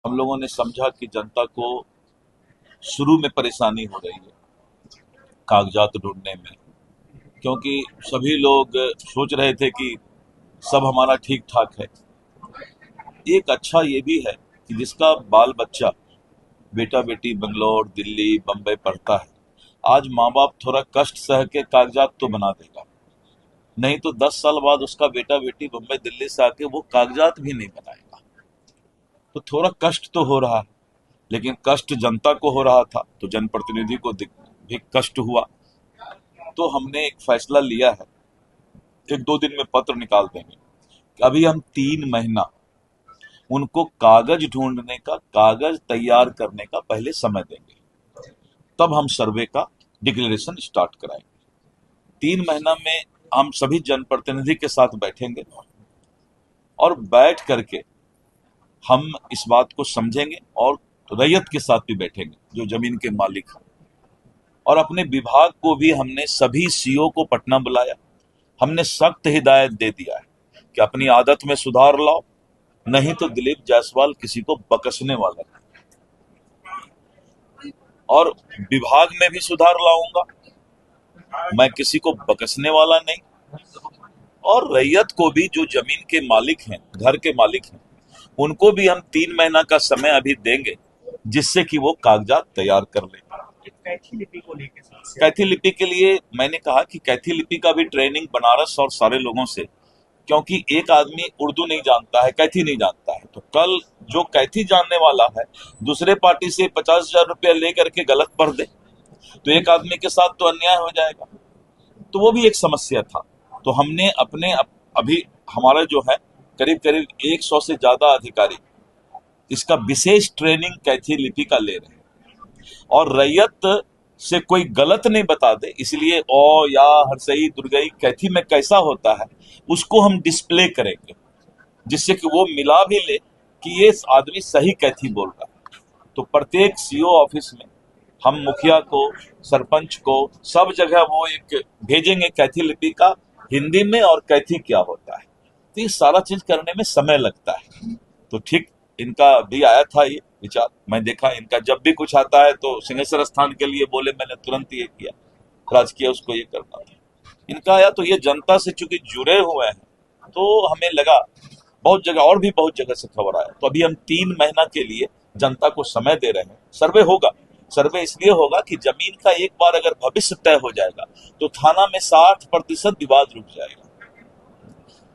हम लोगों ने समझा कि जनता को शुरू में परेशानी हो रही है कागजात ढूंढने में, क्योंकि सभी लोग सोच रहे थे कि सब हमारा ठीक ठाक है। एक अच्छा ये भी है कि जिसका बाल बच्चा बेटा बेटी बेंगलोर दिल्ली बम्बई पढ़ता है, आज माँ बाप थोड़ा कष्ट सह के कागजात तो बना देगा, नहीं तो 10 साल बाद उसका बेटा बेटी बम्बई दिल्ली से आके वो कागजात भी नहीं बनाएगा। तो थोड़ा कष्ट तो हो रहा है, लेकिन कष्ट जनता को हो रहा था तो जनप्रतिनिधि को भी कष्ट हुआ। तो हमने एक फैसला लिया है, एक दो दिन में पत्र निकाल देंगे कि अभी हम 3 महीना उनको कागज ढूंढने का, कागज तैयार करने का पहले समय देंगे, तब हम सर्वे का डिक्लेरेशन स्टार्ट कराएंगे। 3 महीना में हम सभी जनप्रतिनिधि के साथ बैठेंगे और बैठ करके हम इस बात को समझेंगे और रैयत के साथ भी बैठेंगे जो जमीन के मालिक हैं। और अपने विभाग को भी हमने सभी सीओ को पटना बुलाया, हमने सख्त हिदायत दे दिया है कि अपनी आदत में सुधार लाओ, नहीं तो दिलीप जायसवाल किसी को बकसने वाला है। और विभाग में भी सुधार लाऊंगा, मैं किसी को बकसने वाला नहीं। और रैयत को भी, जो जमीन के मालिक हैं, घर के मालिक हैं, उनको भी हम 3 महीना का समय अभी देंगे, जिससे कि वो कागजात तैयार कर लें। कैथी लिपि को लेकर समस्या। कैथी लिपि के लिए मैंने कहा कि कैथी लिपि का भी ट्रेनिंग बनारस और सारे लोगों से, क्योंकि एक आदमी उर्दू नहीं जानता है, कैथी नहीं जानता है, तो कल जो कैथी जानने वाला है दूसरे पार्टी से 50,000 रुपया लेकर के गलत पढ़ दे तो एक आदमी के साथ तो अन्याय हो जाएगा। तो वो भी एक समस्या था। तो हमने अभी हमारा जो है करीब करीब 100 से ज्यादा अधिकारी इसका विशेष ट्रेनिंग कैथी लिपि का ले रहे हैं, और रैयत से कोई गलत नहीं बता दे, इसलिए ओ या हरसई दुर्गई कैथी में कैसा होता है उसको हम डिस्प्ले करेंगे, जिससे कि वो मिला भी ले कि ये आदमी सही कैथी बोल रहा है। तो प्रत्येक सीओ ऑफिस में हम मुखिया को, सरपंच को, सब जगह वो एक भेजेंगे कैथी लिपि का हिंदी में और कैथी क्या होता है। तो ये सारा चीज करने में समय लगता है। तो ठीक इनका भी आया था ये विचार, मैं देखा इनका जब भी कुछ आता है तो सिंहेश्वर स्थान के लिए बोले, मैंने तुरंत ये किया, राजकीय उसको ये करना था। इनका आया तो ये जनता से चूंकि जुड़े हुए हैं तो हमें लगा, बहुत जगह और भी बहुत जगह से खबर आया, तो अभी हम 3 महीना के लिए जनता को समय दे रहे हैं। सर्वे होगा, सर्वे इसलिए होगा कि जमीन का एक बार अगर भविष्य तय हो जाएगा तो थाना में 60% विवाद रुक जाएगा।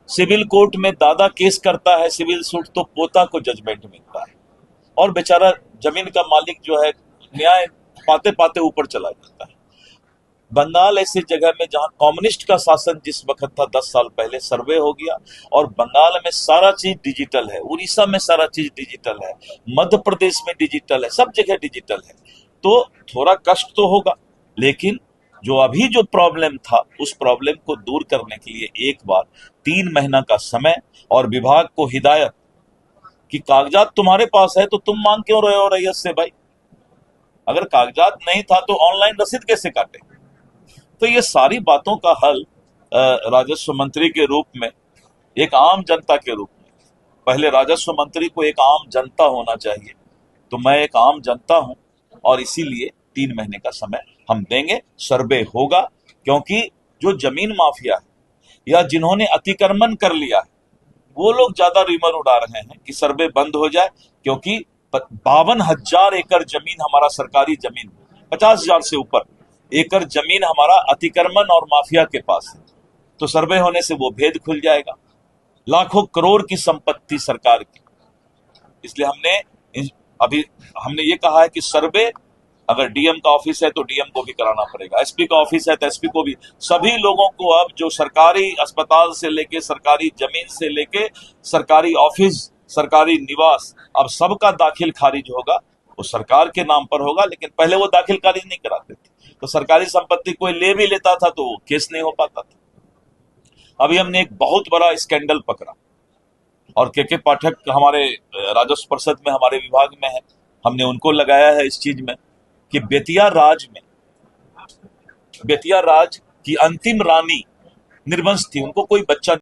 सिविल कोर्ट में दादा केस करता है सिविल सूट तो पोता को जजमेंट मिलता है, और बेचारा जमीन का मालिक जो है न्याय पाते पाते ऊपर चला जाता है। बंगाल ऐसी जगह में जहां कम्युनिस्ट का शासन जिस वक्त था 10 साल पहले, सर्वे हो गया और बंगाल में सारा चीज डिजिटल है, उड़ीसा में सारा चीज डिजिटल है, मध्य प्रदेश में डिजिटल है, सब जगह डिजिटल है। तो थोड़ा कष्ट तो होगा, लेकिन जो प्रॉब्लम था उस प्रॉब्लम को दूर करने के लिए एक बार 3 महीना का समय और विभाग को हिदायत कि कागजात तुम्हारे पास है तो तुम मांग क्यों रहे हो रैयत से भाई, अगर कागजात नहीं था तो ऑनलाइन रसीद कैसे काटे। तो ये सारी बातों का हल राजस्व मंत्री के रूप में, एक आम जनता के रूप में, पहले राजस्व मंत्री को एक आम जनता होना चाहिए, तो मैं एक आम जनता हूं और इसीलिए 3 महीने का समय हम देंगे। सर्वे होगा, क्योंकि जो जमीन माफिया है या जिन्होंने अतिक्रमण कर लिया है वो लोग ज्यादा रिमर उड़ा रहे हैं कि सर्वे बंद हो जाए, क्योंकि 52,000 एकड़ जमीन हमारा सरकारी जमीन, 50,000 से ऊपर एकड़ जमीन हमारा अतिक्रमण और माफिया के पास है। तो सर्वे होने से वो भेद खुल जाएगा, लाखों करोड़ की संपत्ति सरकार की। इसलिए अभी हमने ये कहा है कि सर्वे अगर डीएम का ऑफिस है तो डीएम को भी कराना पड़ेगा, एसपी का ऑफिस है तो एसपी को भी, सभी लोगों को अब जो सरकारी अस्पताल से लेके सरकारी जमीन से लेके सरकारी ऑफिस, सरकारी निवास, अब सबका दाखिल खारिज होगा। वो सरकार के नाम पर होगा, लेकिन पहले वो दाखिल खारिज नहीं कराते थे, तो सरकारी संपत्ति कोई ले भी लेता था तो केस नहीं हो पाता था। अभी हमने एक बहुत बड़ा स्कैंडल पकड़ा और के पाठक हमारे राजस्व परिषद में हमारे विभाग में है, हमने उनको लगाया है इस चीज में कि बेतिया राज की अंतिम रानी निर्वंश थी, उनको कोई बच्चा